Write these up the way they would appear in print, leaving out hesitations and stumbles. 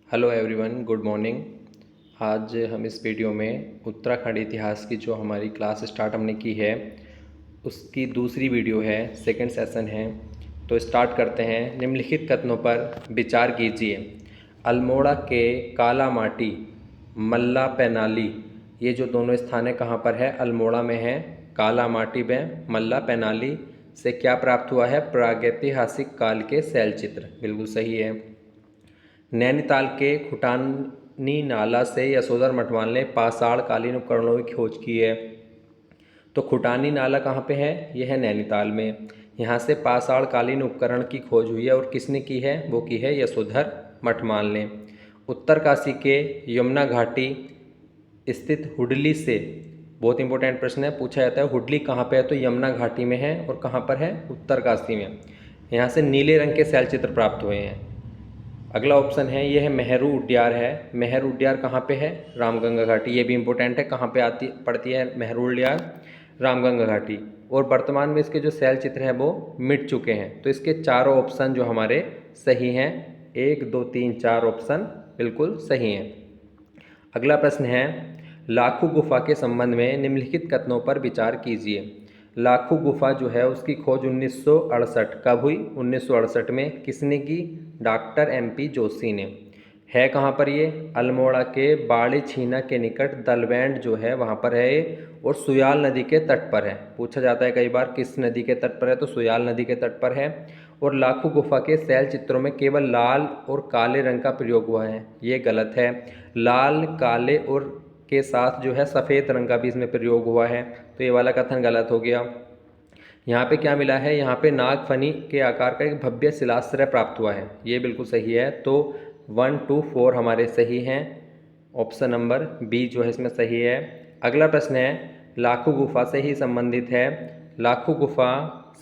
Hello everyone, good morning. आज हम इस वीडियो में उत्तराखंड इतिहास की जो हमारी क्लास स्टार्ट हमने की है उसकी दूसरी वीडियो है, सेकंड सेशन है। तो स्टार्ट करते हैं। निम्नलिखित कथनों पर विचार कीजिए। अल्मोड़ा के काला माटी, मल्ला पैनाली, ये जो दोनों स्थान है कहाँ पर है? अल्मोड़ा में है। काला माटी में मल्ला पैनाली से क्या प्राप्त हुआ है? प्रागैतिहासिक काल के शैलचित्र। बिल्कुल सही है। नैनीताल के खुटानी नाला से यशोधर मटवाल ने पाषाण कालीन उपकरणों की खोज की है। तो खुटानी नाला कहाँ पे है? यह है नैनीताल में। यहाँ से पाषाण कालीन उपकरण की खोज हुई है और किसने की है? वो की है यशोधर मटवाल ने। उत्तरकाशी के यमुना घाटी स्थित हुडली से, बहुत इंपॉर्टेंट प्रश्न है, पूछा जाता है हुडली कहाँ पे है? तो यमुना घाटी में है। और कहाँ पर है? उत्तरकाशी में। यहाँ से नीले रंग के शैलचित्र प्राप्त हुए हैं। अगला ऑप्शन है, यह है मेहरू उड्यार है। मेहरू उड्यार कहाँ पे है? रामगंगा घाटी। ये भी इंपॉर्टेंट है, कहाँ पे आती पड़ती है मेहरू उड्यार? रामगंगा घाटी। और वर्तमान में इसके जो शैल चित्र हैं वो मिट चुके हैं। तो इसके चारों ऑप्शन जो हमारे सही हैं, 1 2 3 4 ऑप्शन बिल्कुल सही हैं। अगला प्रश्न है, लाखू गुफा के संबंध में निम्नलिखित कथनों पर विचार कीजिए। लाखू गुफा जो है उसकी खोज 1968 कब हुई? 1968 में। किसने की? डॉक्टर MP जोशी ने। है कहाँ पर ये? अल्मोड़ा के बाड़ी छीना के निकट दलबैंड जो है वहाँ पर है ये, और सुयाल नदी के तट पर है। पूछा जाता है कई बार किस नदी के तट पर है, तो सुयाल नदी के तट पर है। और लाखू गुफा के शैल चित्रों में केवल लाल और काले रंग का प्रयोग हुआ है, ये गलत है। लाल, काले और के साथ जो है सफ़ेद रंग का भी इसमें प्रयोग हुआ है, तो ये वाला कथन गलत हो गया। यहाँ पे क्या मिला है? यहाँ पे नागफनी के आकार का एक भव्य शिलाश्रय प्राप्त हुआ है, ये बिल्कुल सही है। तो 1 2 4 हमारे सही हैं। ऑप्शन नंबर बी जो है इसमें सही है। अगला प्रश्न है, लाखू गुफा से ही संबंधित है। लाखू गुफा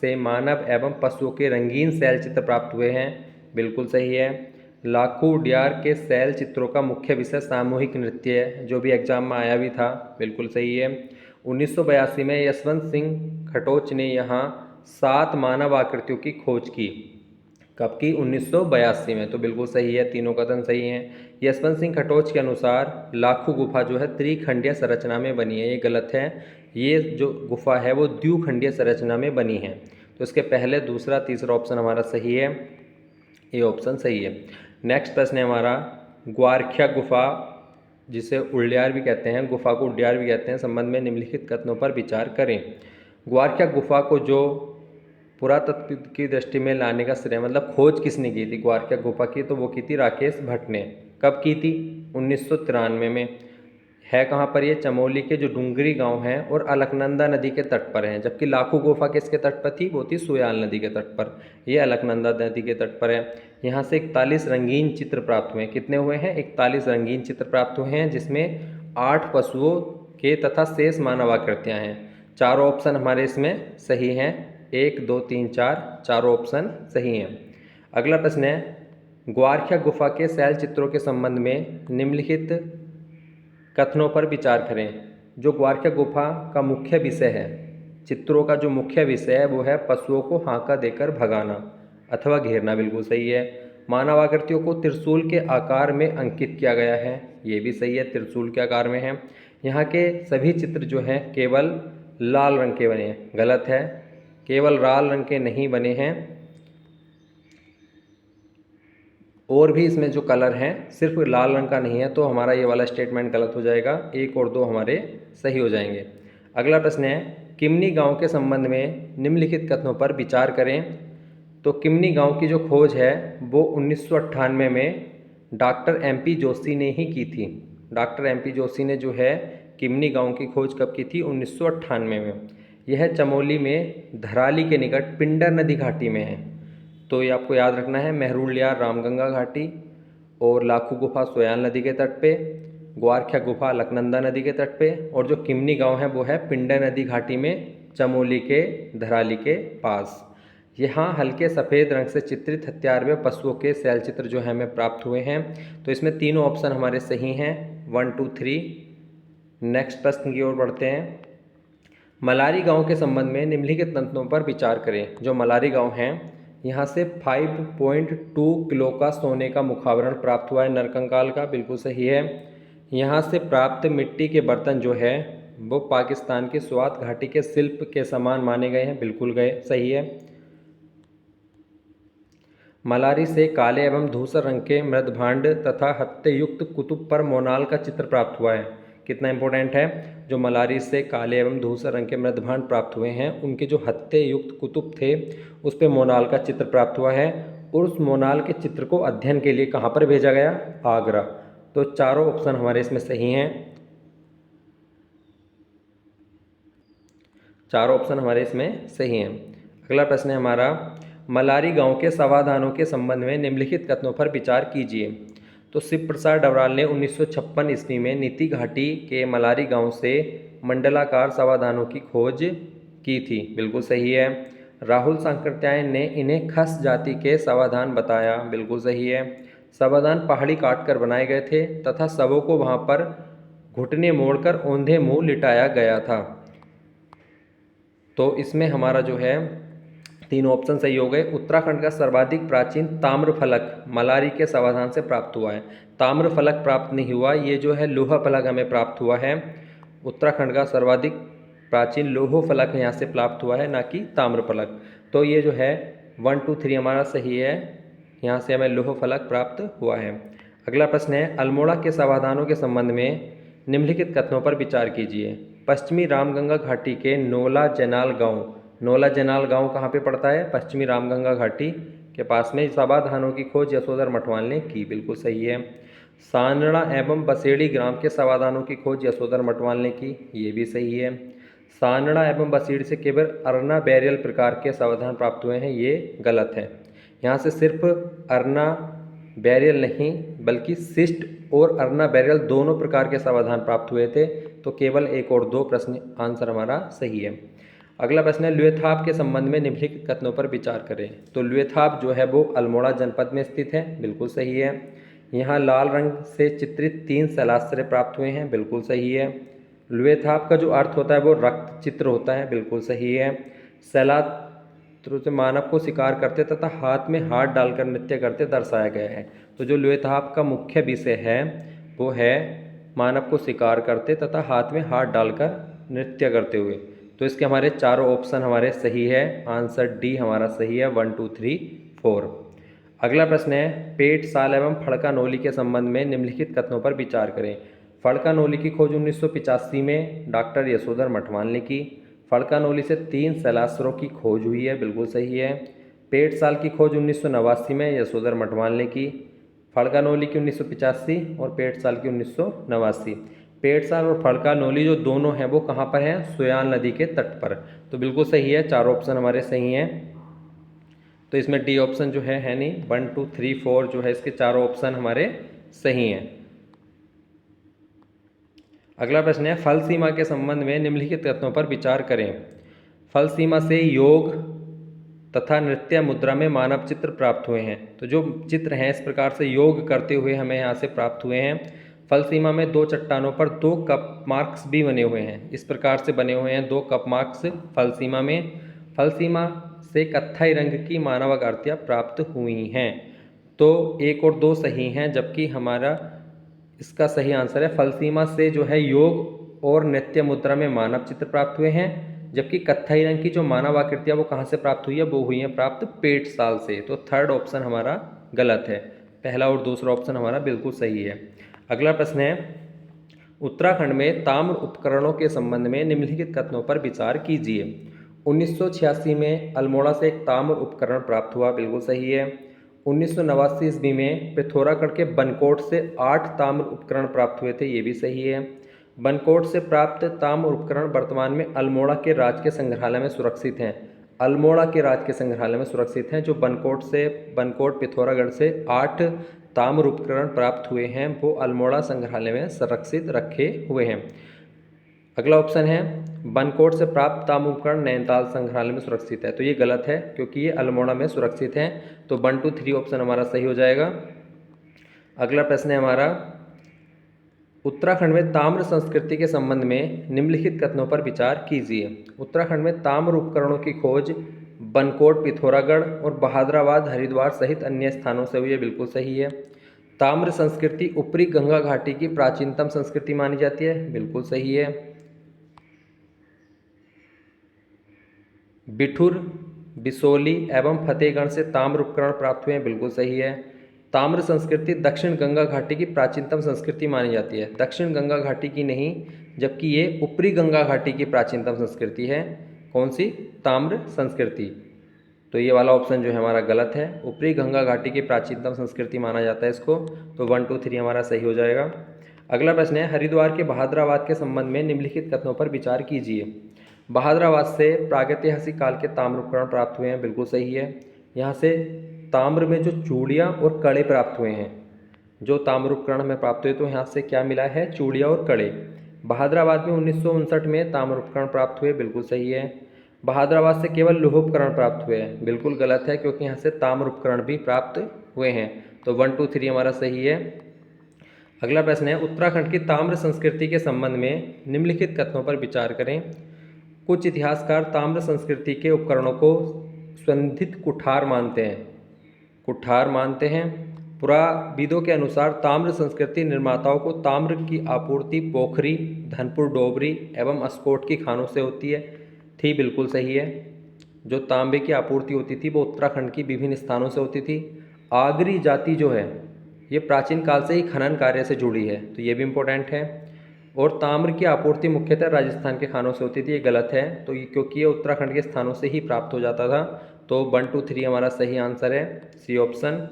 से मानव एवं पशुओं के रंगीन शैल चित्र प्राप्त हुए हैं, बिल्कुल सही है। लाखू उड्यार के शैल चित्रों का मुख्य विषय सामूहिक नृत्य है, जो भी एग्जाम में आया भी था, बिल्कुल सही है। 1982 में यशवंत सिंह खटोच ने यहाँ 7 मानव आकृतियों की खोज की। कब की? 1982 में। तो बिल्कुल सही है, तीनों कथन सही हैं। यशवंत सिंह खटोच के अनुसार लाखू गुफा जो है त्रिखंडीय संरचना में बनी है, ये गलत है। ये जो गुफा है वो द्विखंडीय संरचना में बनी है। तो इसके पहले, दूसरा, तीसरा ऑप्शन हमारा सही है, ये ऑप्शन सही है। नेक्स्ट प्रश्न है हमारा, ग्वारख्या गुफा, जिसे उड्यार भी कहते हैं, गुफा को उड्यार भी कहते हैं, संबंध में निम्नलिखित कथनों पर विचार करें। ग्वारख्या गुफा को जो पुरातत्व की दृष्टि में लाने का श्रेय, मतलब खोज किसने की थी ग्वारख्या गुफा की? तो वो की थी राकेश भट्ट ने। कब की थी? 1993 में। है कहाँ पर ये? चमोली के जो डुंगरी गांव हैं और अलकनंदा नदी के तट पर हैं। जबकि लाखू गुफा किसके तट पर थी? वो थी सुयाल नदी के तट पर। ये अलकनंदा नदी के तट पर है। यहाँ से 41 रंगीन चित्र प्राप्त हुए हैं। कितने हुए हैं? 41 रंगीन चित्र प्राप्त हुए हैं, जिसमें 8 पशुओं के तथा शेष मानव आकृतियाँ हैं। चारों ऑप्शन हमारे इसमें सही हैं, 1 2 3 4, चारों ऑप्शन सही हैं। अगला प्रश्न है, ग्वारख्या गुफा के शैल चित्रों के संबंध में निम्नलिखित कथनों पर विचार करें। जो ग्वारख्या गुफा का मुख्य विषय है, चित्रों का जो मुख्य विषय है वो है पशुओं को हांका देकर भगाना अथवा घेरना, बिल्कुल सही है। मानव आकृतियों को त्रिशूल के आकार में अंकित किया गया है, ये भी सही है, त्रिशूल के आकार में है। यहाँ के सभी चित्र जो हैं केवल लाल रंग के बने हैं, गलत है, केवल लाल रंग के नहीं बने हैं, और भी इसमें जो कलर हैं सिर्फ लाल रंग का नहीं है। तो हमारा ये वाला स्टेटमेंट गलत हो जाएगा, 1 और 2 हमारे सही हो जाएंगे। अगला प्रश्न है, किमनी गांव के संबंध में निम्नलिखित कथनों पर विचार करें। तो किमनी गांव की जो खोज है वो 1998 में डॉक्टर MP जोशी ने ही की थी। डॉक्टर MP जोशी ने जो है किमनी गांव की खोज कब की थी? 1998 में। यह चमोली में धराली के निकट पिंडर नदी घाटी में है। तो ये आपको याद रखना है, मेहरुलियार रामगंगा घाटी, और लाखू गुफा सोयाल नदी के तट पे, ग्वारख्या गुफा अलकनंदा नदी के तट पे, और जो किमनी गांव है वो है पिंडर नदी घाटी में, चमोली के धराली के पास। यहाँ हल्के सफ़ेद रंग से चित्रित हथियार व पशुओं के शैल चित्र जो है हमें प्राप्त हुए हैं। तो इसमें तीनों ऑप्शन हमारे सही हैं, 1 2 3। नेक्स्ट प्रश्न की ओर बढ़ते हैं। मलारी गांव के संबंध में निम्नलिखित तथ्यों पर विचार करें। जो मलारी गांव हैं यहाँ से 5.2 किलो का सोने का मुखावरण प्राप्त हुआ है नरकंकाल का, बिल्कुल सही है। यहाँ से प्राप्त मिट्टी के बर्तन जो है वो पाकिस्तान की स्वात घाटी के शिल्प के समान माने गए हैं, बिल्कुल गए सही है। मलारी से काले एवं धूसर रंग के मृदभांड तथा हत्थे युक्त कुतुब पर मोनाल का चित्र प्राप्त हुआ है। कितना इंपॉर्टेंट है, जो मलारी से काले एवं धूसर रंग के मृदभांड प्राप्त हुए हैं उनके जो हत्थे युक्त कुतुब थे उस पर मोनाल का चित्र प्राप्त हुआ है। और उस मोनाल के चित्र को अध्ययन के लिए कहाँ पर भेजा गया, आगरा। तो चारों ऑप्शन हमारे इसमें सही हैं, चारों ऑप्शन हमारे इसमें सही हैं। अगला प्रश्न है हमारा, मलारी गांव के समाधानों के संबंध में निम्नलिखित कथनों पर विचार कीजिए। तो शिव प्रसाद डबराल ने 1956 ईस्वी में नीति घाटी के मलारी गांव से मंडलाकार समाधानों की खोज की थी, बिल्कुल सही है। राहुल सांकृत्यायन ने इन्हें खस जाति के समाधान बताया, बिल्कुल सही है। समाधान पहाड़ी काट कर बनाए गए थे तथा शवों को वहां पर घुटने मोड़कर औंधे मुंह लिटाया गया था। तो इसमें हमारा जो है तीनों ऑप्शन सही हो गए। उत्तराखंड का सर्वाधिक प्राचीन ताम्र फलक मलारी के समाधान से प्राप्त हुआ है। ताम्र फलक प्राप्त नहीं हुआ, ये जो है लोहा फलक हमें प्राप्त हुआ है। उत्तराखंड का सर्वाधिक प्राचीन लोह फलक यहाँ से प्राप्त हुआ है, ना कि ताम्र फलक। तो ये जो है 1, 2, 3 हमारा सही है, यहाँ से हमें लोह फलक प्राप्त हुआ है। अगला प्रश्न है, अल्मोड़ा के समाधानों के संबंध में निम्नलिखित कथनों पर विचार कीजिए। पश्चिमी रामगंगा घाटी के नोला जनाल गांव, नोला जनाल गांव कहाँ पे पड़ता है, पश्चिमी रामगंगा घाटी के पास में। समाधानों की खोज यशोधर मठवाल ने की, बिल्कुल सही है। सानड़ा एवं बसेड़ी ग्राम के समाधानों की खोज यशोधर मठवाल ने की, ये भी सही है। सानड़ा एवं बसेड़ी से केवल अरना बैरियल प्रकार के समाधान प्राप्त हुए हैं, ये गलत है। यहाँ से सिर्फ अरना बैरियल नहीं बल्कि सिस्ट और अरना बैरियल दोनों प्रकार के समाधान प्राप्त हुए थे। तो केवल 1 और 2 प्रश्न आंसर हमारा सही है। अगला प्रश्न है, लुएथाप के संबंध में निम्नलिखित कथनों पर विचार करें। तो लुएथाप जो है वो अल्मोड़ा जनपद में स्थित है, बिल्कुल सही है। यहाँ लाल रंग से चित्रित 3 शैलाश्रय प्राप्त हुए हैं, बिल्कुल सही है। लुएथाप का जो अर्थ होता है वो रक्त चित्र होता है, बिल्कुल सही है। शैलात्र से मानव को शिकार करते तथा हाथ में हाथ डालकर नृत्य करते दर्शाया गया है। तो जो लुएथाप का मुख्य विषय है वो है मानव को शिकार करते तथा हाथ में हाथ डालकर नृत्य करते हुए। तो इसके हमारे चारों ऑप्शन हमारे सही है, आंसर डी हमारा सही है, 1, 2, 3, 4। अगला प्रश्न है, पेट साल एवं फड़का नोली के संबंध में निम्नलिखित कथनों पर विचार करें। फड़का नोली की खोज 1985 में डॉक्टर यशोधर मठवाल ने की। फड़का नोली से 3 शैलाश्रयों की खोज हुई है, बिल्कुल सही है। पेट साल की खोज 1989 में यशोधर मठवाल ने की। फड़का नोली की 1985 और पेट साल की 1989। पेट साल और फड़का नोली जो दोनों हैं वो कहाँ पर हैं, सोयाल नदी के तट पर। तो बिल्कुल सही है, चारों ऑप्शन हमारे सही हैं। तो इसमें डी ऑप्शन जो है नहीं, 1, 2, 3, 4 जो है इसके चारों ऑप्शन हमारे सही हैं। अगला प्रश्न है, फल सीमा के संबंध में निम्नलिखित तथ्यों पर विचार करें। फल सीमा से योग तथा नृत्य मुद्रा में मानव चित्र प्राप्त हुए हैं। तो जो चित्र हैं इस प्रकार से योग करते हुए हमें यहाँ से प्राप्त हुए हैं। फल सीमा में 2 चट्टानों पर 2 कप मार्क्स भी बने हुए हैं, इस प्रकार से बने हुए हैं 2 कप मार्क्स फल सीमा में। फल सीमा से कत्थई रंग की मानव आकृतियाँ प्राप्त हुई हैं। तो 1 और 2 सही हैं, जबकि हमारा इसका सही आंसर है फल सीमा से जो है योग और नृत्य मुद्रा में मानव चित्र प्राप्त हुए हैं, जबकि कत्थई रंग की जो मानव आकृतियाँ वो कहाँ से प्राप्त हुई है, वो हुई हैं प्राप्त पेट साल से। तो थर्ड ऑप्शन हमारा गलत है, पहला और दूसरा ऑप्शन हमारा बिल्कुल सही है। अगला प्रश्न है, उत्तराखंड में ताम्र उपकरणों के संबंध में निम्नलिखित कथनों पर विचार कीजिए। 1986 में अल्मोड़ा से एक ताम्र उपकरण प्राप्त हुआ, बिल्कुल सही है। 1989 ईस्वी में पिथौरागढ़ के बनकोट से 8 ताम्र उपकरण प्राप्त हुए थे, ये भी सही है। बनकोट से प्राप्त ताम्र उपकरण वर्तमान में अल्मोड़ा के राजकीय संग्रहालय में सुरक्षित हैं। अल्मोड़ा के राजकीय संग्रहालय में सुरक्षित हैं। जो बनकोट पिथौरागढ़ से 8 ताम्र उपकरण प्राप्त हुए हैं वो अल्मोड़ा संग्रहालय में संरक्षित रखे हुए हैं। अगला ऑप्शन है, बनकोट से प्राप्त ताम्र उपकरण नैनीताल संग्रहालय में सुरक्षित है। तो ये गलत है क्योंकि ये अल्मोड़ा में सुरक्षित हैं। तो 1, 2, 3 ऑप्शन हमारा सही हो जाएगा। अगला प्रश्न है हमारा, उत्तराखंड में ताम्र संस्कृति के संबंध में निम्नलिखित कथनों पर विचार कीजिए। उत्तराखंड में ताम्र उपकरणों की खोज बनकोट पिथौरागढ़ और बहादुराबाद हरिद्वार सहित अन्य स्थानों से हुई है, बिल्कुल सही है। ताम्र संस्कृति ऊपरी गंगा घाटी की प्राचीनतम संस्कृति मानी जाती है, बिल्कुल सही है। बिठुर, बिसोली एवं फतेहगढ़ से ताम्र उपकरण प्राप्त हुए हैं, बिल्कुल सही है। ताम्र संस्कृति दक्षिण गंगा घाटी की प्राचीनतम संस्कृति मानी जाती है, दक्षिण गंगा घाटी की नहीं, जबकि ये ऊपरी गंगा घाटी की प्राचीनतम संस्कृति है। कौन सी? ताम्र संस्कृति। तो ये वाला ऑप्शन जो है हमारा गलत है, ऊपरी गंगा घाटी की प्राचीनतम संस्कृति माना जाता है इसको। तो 1 2 3 हमारा सही हो जाएगा। अगला प्रश्न है, हरिद्वार के बहादुराबाद के संबंध में निम्नलिखित कथनों पर विचार कीजिए। बहादुराबाद से प्रागैतिहासिक काल के ताम्र उपकरण प्राप्त हुए हैं, बिल्कुल सही है। यहाँ से ताम्र में जो चूड़ियाँ और कड़े प्राप्त हुए हैं, जो ताम्र उपकरण हमें प्राप्त हुए, तो यहाँ से क्या मिला है? चूड़ियाँ और कड़े। बहादुराबाद में 1959 में ताम्र उपकरण प्राप्त हुए, बिल्कुल सही है। बहादुराबाद से केवल लौह उपकरण प्राप्त हुए हैं, बिल्कुल गलत है, क्योंकि यहाँ से ताम्र उपकरण भी प्राप्त हुए हैं। तो 1 2 3 हमारा सही है। अगला प्रश्न है, उत्तराखंड की ताम्र संस्कृति के संबंध में निम्नलिखित कथनों पर विचार करें। कुछ इतिहासकार ताम्र संस्कृति के उपकरणों को सुगंधित कुठार मानते हैं, कुठार मानते हैं। पुराविदों के अनुसार ताम्र संस्कृति निर्माताओं को ताम्र की आपूर्ति पोखरी, धनपुर डोबरी एवं अस्कोट की खानों से होती है, थी, बिल्कुल सही है। जो तांबे की आपूर्ति होती थी वो उत्तराखंड की विभिन्न स्थानों से होती थी। आगरी जाति जो है ये प्राचीन काल से ही खनन कार्य से जुड़ी है, तो ये भी इम्पोर्टेंट है। और ताम्र की आपूर्ति मुख्यतः राजस्थान के खानों से होती थी, ये गलत है। तो ये क्योंकि ये उत्तराखंड के स्थानों से ही प्राप्त हो जाता था। तो 1 2 3 हमारा सही आंसर है, सी ऑप्शन।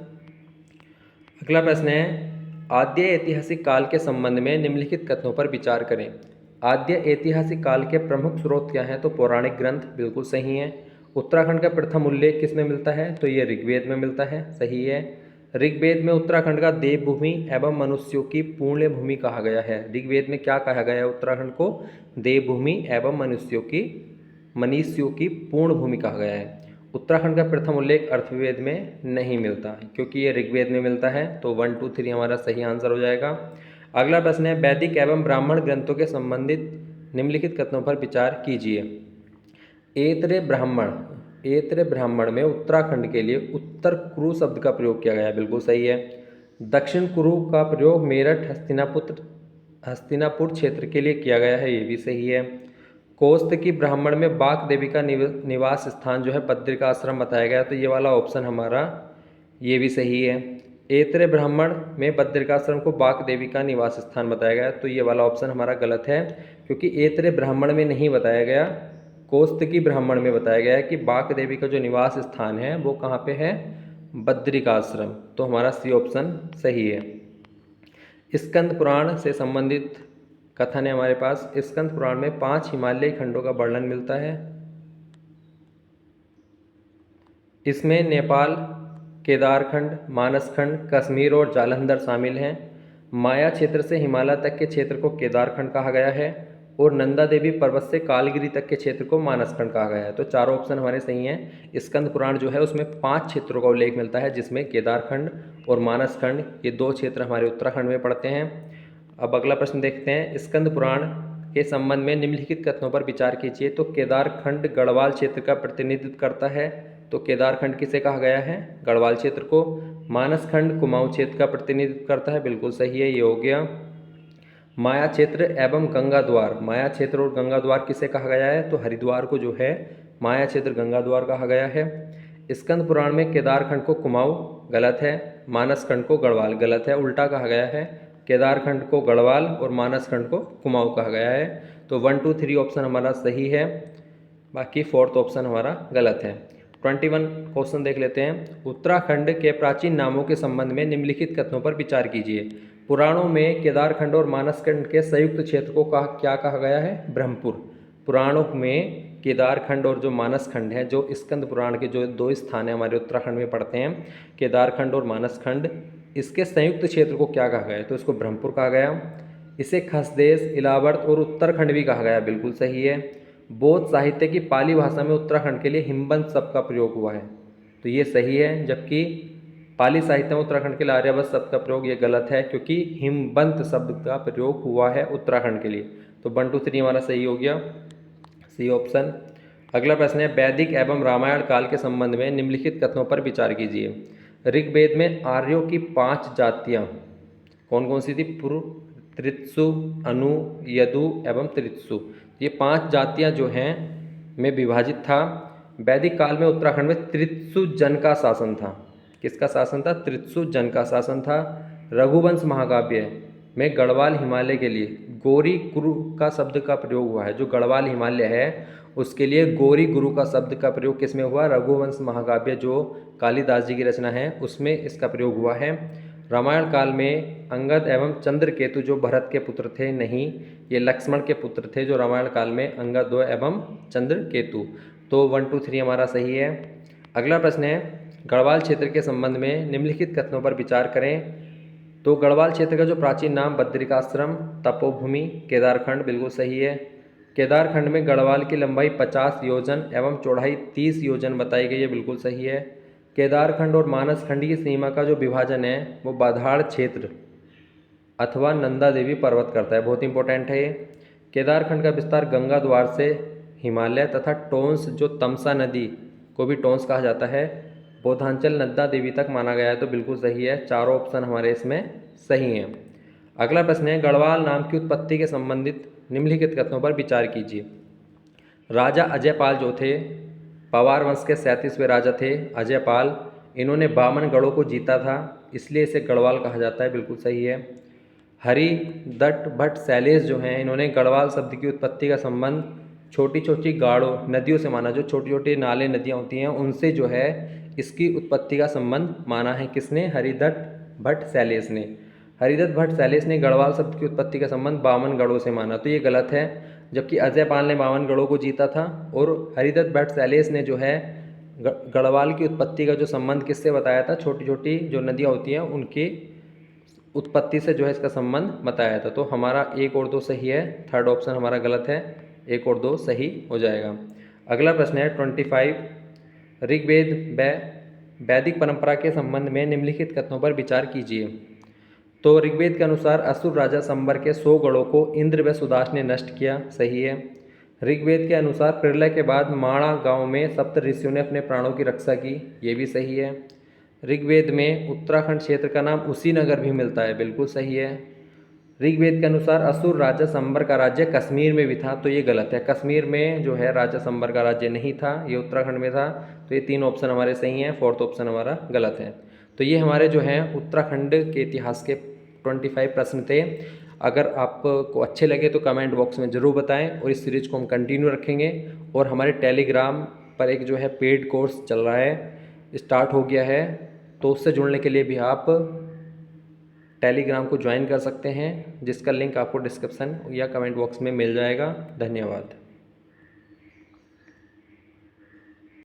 अगला प्रश्न है, आद्य ऐतिहासिक काल के संबंध में निम्नलिखित कथनों पर विचार करें। आद्य ऐतिहासिक काल के प्रमुख स्रोत क्या हैं? तो पौराणिक ग्रंथ, बिल्कुल सही है। उत्तराखंड का प्रथम उल्लेख किस में मिलता है? तो ये ऋग्वेद में मिलता है, सही है। ऋग्वेद में उत्तराखंड का देवभूमि एवं मनुष्यों की पुण्य भूमि कहा गया है। ऋग्वेद में क्या कहा गया है उत्तराखंड को? देवभूमि एवं मनुष्यों की पूर्ण भूमि कहा गया है। उत्तराखंड का प्रथम उल्लेख अर्थवेद में नहीं मिलता, क्योंकि ये ऋग्वेद में मिलता है। तो 1 2 3 हमारा सही आंसर हो जाएगा। अगला प्रश्न है, वैदिक एवं ब्राह्मण ग्रंथों के संबंधित निम्नलिखित कथनों पर विचार कीजिए। ऐत्र ब्राह्मण में उत्तराखंड के लिए उत्तर कुरु शब्द का प्रयोग किया गया है, बिल्कुल सही है। दक्षिण कुरु का प्रयोग मेरठ हस्तिनापुर क्षेत्र के लिए किया गया है, ये भी सही है। कौस्तकी ब्राह्मण में बाक देवी का निवास स्थान जो है बद्रिकाश्रम बताया गया, तो ये वाला ऑप्शन हमारा ये भी सही है। ऐत्र ब्राह्मण में बद्रिकाश्रम को बाक देवी का निवास स्थान बताया गया, तो ये वाला ऑप्शन हमारा गलत है, क्योंकि ऐत्र ब्राह्मण में नहीं बताया गया, कौस्तकी ब्राह्मण में बताया गया है कि बाक देवी का जो निवास स्थान है वो कहाँ पे है? बद्रिकाश्रम। तो हमारा सी ऑप्शन सही है। स्कंद पुराण से संबंधित कथन है हमारे पास। स्कंद पुराण में 5 हिमालयी खंडों का वर्णन मिलता है। इसमें नेपाल, केदारखंड, मानसखंड, कश्मीर और जालंधर शामिल हैं। माया क्षेत्र से हिमालय तक के क्षेत्र को केदारखंड कहा गया है और नंदा देवी पर्वत से कालगिरी तक के क्षेत्र को मानसखंड कहा गया है। तो चारों ऑप्शन हमारे सही हैं। स्कंद पुराण जो है उसमें 5 क्षेत्रों का उल्लेख मिलता है, जिसमें केदारखंड और मानसखंड ये 2 क्षेत्र हमारे उत्तराखंड में पड़ते हैं। अब अगला प्रश्न देखते हैं, स्कंद पुराण के संबंध में निम्नलिखित कथनों पर विचार कीजिए। तो केदारखंड गढ़वाल क्षेत्र का प्रतिनिधित्व करता है, तो केदारखंड किसे कहा गया है? गढ़वाल क्षेत्र को। मानसखंड कुमाऊं क्षेत्र का प्रतिनिधित्व करता है, बिल्कुल सही है, ये हो गया। माया क्षेत्र एवं गंगा द्वार, माया क्षेत्र और गंगा द्वार किसे कहा गया है? तो हरिद्वार को जो है माया क्षेत्र गंगा द्वार कहा गया है। स्कंद पुराण में केदारखंड को कुमाऊं, गलत है। मानसखंड को गढ़वाल, गलत है, उल्टा कहा गया है। केदारखंड को गढ़वाल और मानसखंड को कुमाऊं कहा गया है। तो 1 2 3 ऑप्शन हमारा सही है, बाकी 4th ऑप्शन हमारा गलत है। 21 क्वेश्चन देख लेते हैं। उत्तराखंड के प्राचीन नामों के संबंध में निम्नलिखित कथनों पर विचार कीजिए। पुराणों में केदारखंड और मानसखंड के संयुक्त क्षेत्र को क्या कहा गया है? ब्रह्मपुर। पुराणों में केदारखंड और जो मानसखंड है, जो स्कंद पुराण के जो 2 स्थान है हमारे उत्तराखंड में पड़ते हैं, केदारखंड और मानसखंड, इसके संयुक्त क्षेत्र को क्या कहा गया है? तो इसको ब्रह्मपुर कहा गया। इसे खसदेश, इलावर्त और उत्तरखंड भी कहा गया, बिल्कुल सही है। बौद्ध साहित्य की पाली भाषा में उत्तराखंड के लिए हिमबंत शब्द का प्रयोग हुआ है, तो ये सही है। जबकि पाली साहित्य में उत्तराखंड के लिए आर्यभट्ट शब्द का प्रयोग ये गलत है, क्योंकि हिमबंत शब्द का प्रयोग हुआ है उत्तराखंड के लिए। तो 1 2 3 हमारा सही हो गया, सी ऑप्शन। अगला प्रश्न है वैदिक एवं रामायण काल के संबंध में निम्नलिखित कथनों पर विचार कीजिए। ऋग्वेद में आर्यों की 5 जातियाँ कौन कौन सी थी? पुरु, त्रित्सु, अनु, यदु एवं त्रित्सु। ये 5 जातियाँ जो हैं में विभाजित था। वैदिक काल में उत्तराखंड में त्रित्सु जन का शासन था। किसका शासन था? त्रित्सु जन का शासन था। रघुवंश महाकाव्य में गढ़वाल हिमालय के लिए गौरी गुरु का शब्द का प्रयोग हुआ है। जो गढ़वाल हिमालय है उसके लिए गौरी गुरु का शब्द का प्रयोग किस में हुआ? रघुवंश महाकाव्य जो कालिदास जी की रचना है उसमें इसका प्रयोग हुआ है। रामायण काल में अंगद एवं चंद्रकेतु जो भरत के पुत्र थे, नहीं, ये लक्ष्मण के पुत्र थे जो रामायण काल में अंगद एवं चंद्रकेतु। तो 1 2 3 हमारा सही है। अगला प्रश्न है गढ़वाल क्षेत्र के संबंध में निम्नलिखित कथनों पर विचार करें। तो गढ़वाल क्षेत्र का जो प्राचीन नाम बद्रिकाश्रम, तपोभूमि, केदारखंड बिल्कुल सही है। केदारखंड में गढ़वाल की लंबाई 50 योजन एवं चौड़ाई 30 योजन बताई गई है, बिल्कुल सही है। केदारखंड और मानसखंड की सीमा का जो विभाजन है वो बाधाड़ क्षेत्र अथवा नंदा देवी पर्वत करता है, बहुत इंपॉर्टेंट है ये। केदारखंड का विस्तार गंगा द्वार से हिमालय तथा टोंस जो तमसा नदी को भी टोंस कहा जाता है, बोधांचल नंदा देवी तक माना गया है, तो बिल्कुल सही है। चारों ऑप्शन हमारे इसमें सही हैं। अगला प्रश्न है गढ़वाल नाम की उत्पत्ति के संबंधित निम्नलिखित कथनों पर विचार कीजिए। राजा अजयपाल जो थे, पवार वंश के 37वें राजा थे अजयपाल, इन्होंने 52 गढ़ों को जीता था, इसलिए इसे गढ़वाल कहा जाता है, बिल्कुल सही है। हरिदत्त भट्ट शैलेश जो हैं इन्होंने गढ़वाल शब्द की उत्पत्ति का संबंध छोटी छोटी गाढ़ों नदियों से माना। जो छोटी छोटी नाले नदियाँ होती हैं उनसे जो है इसकी उत्पत्ति का संबंध माना है। किसने? हरिदत्त भट्ट शैलेश ने। हरिदत्त भट्ट शैलेश ने गढ़वाल शब्द की उत्पत्ति का संबंध 52 गढ़ों से माना, तो ये गलत है। जबकि अजयपाल ने 52 गढ़ों को जीता था और हरिदत्त भट्ट शैलेश ने जो है गढ़वाल की उत्पत्ति का जो संबंध किससे बताया था? छोटी छोटी जो नदियाँ होती हैं उनकी उत्पत्ति से जो है इसका संबंध बताया था। तो हमारा 1 और 2 सही है, थर्ड ऑप्शन हमारा गलत है, 1 और 2 सही हो जाएगा। अगला प्रश्न है 25 ऋग्वेद वैदिक परंपरा के संबंध में निम्नलिखित कथनों पर विचार कीजिए। तो ऋग्वेद के अनुसार असुर राजा संबर के 100 गढ़ों को इंद्र व सुदास ने नष्ट किया, सही है। ऋग्वेद के अनुसार प्रलय के बाद माणा गांव में सप्त ऋषियों ने अपने प्राणों की रक्षा की, ये भी सही है। ऋग्वेद में उत्तराखंड क्षेत्र का नाम उसी नगर भी मिलता है, बिल्कुल सही है। ऋग्वेद के अनुसार असुर राजा संबर का राज्य कश्मीर में भी था, तो ये गलत है। कश्मीर में जो है राजा संबर का राज्य नहीं था, ये उत्तराखंड में था। तो ये 3 ऑप्शन हमारे सही हैं, 4th ऑप्शन हमारा गलत है। तो ये हमारे जो हैं उत्तराखंड के इतिहास के 25 प्रश्न थे। अगर आपको अच्छे लगे तो कमेंट बॉक्स में ज़रूर बताएं और इस सीरीज़ को हम कंटिन्यू रखेंगे। और हमारे टेलीग्राम पर एक जो है पेड कोर्स चल रहा है, स्टार्ट हो गया है, तो उससे जुड़ने के लिए भी आप टेलीग्राम को ज्वाइन कर सकते हैं, जिसका लिंक आपको डिस्क्रिप्शन या कमेंट बॉक्स में मिल जाएगा। धन्यवाद।